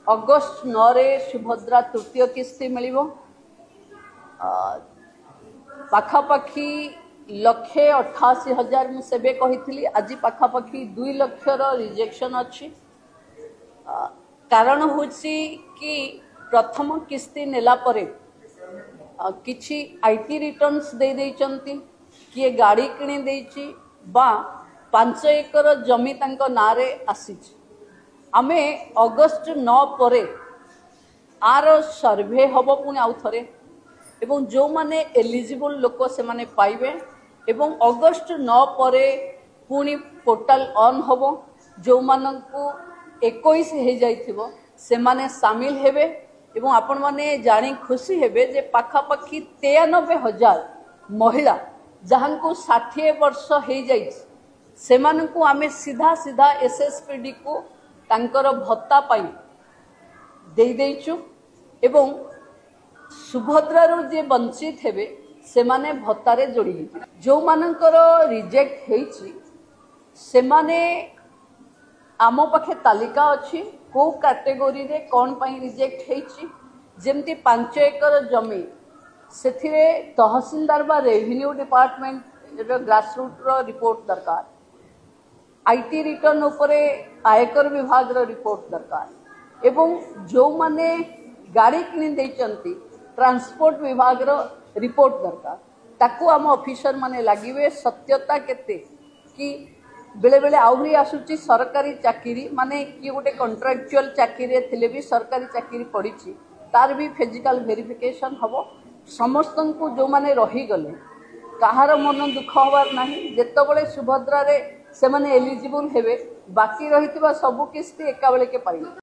August 9 रे सुभद्रा तृतीय किस्ती मिल पाखापाखि 1,88,000 मुझे कही आज पाखापाखि 2 लाख रिजेक्शन अच्छी कारण हूँ कि प्रथम किस्ती नेला परे किछि आईटी रिटर्न्स दे देइचंती किए गाड़ी किणी देइची बा 5 एकर जमी तांको नारे आसीची आमे अगस्ट 9 परे आर सर्वे हब पुणी आउ थरे एवं जो माने एलिजिबल लोक से माने पाइबे एवं अगस्ट 9 परे पुणी पोर्टल ऑन हब जो मानकु 21 हे जाइथिबो से माने शामिल हेबे एवं आपण माने जानी खुशी हेबे जे पाखापाखि 93,000 महिला जहां को 60 वर्ष हे जाइछ से मानकु आमे सीधा सीधा एसएसपीडी को तांकर भत्ता पाई दे देइछु एवं सुभद्रारू जे वंचित हेबे से माने भत्तारे जोड़ी जो मानकर रिजेक्ट हेछि से माने आमो पाखे तालिका अच्छी को कैटेगोरी रे कौन पाई रिजेक्ट हेछि जेमती 5 एकर जमी से तहसीलदार बा रेवेन्यू डिपार्टमेंट ग्रासरूट रो रिपोर्ट दरकार आईटी रिटर्न उपरे आयकर विभाग रो रिपोर्ट दरकार एवं जो माने गाड़ी किनी देचंती ट्रांसपोर्ट विभाग रो रिपोर्ट दरकार ताकू आम ऑफिसर माने लागिवे सत्यता केते कि बेले बेले आउरी आसुची सरकारी चाकरी माने कि गोटे कॉन्ट्रैक्चुअल चाकरी थिले भी सरकारी चाकरी पड़ीची तार भी फिजिकल वेरिफिकेशन हबो समस्त को जो माने रही गले कहार मन दुख हबार नहीं जेतबले सुभद्रा रे से माने एलिजिबल हेबे बाकी रहितबा सब किस्ती एका बेले के पाइबे।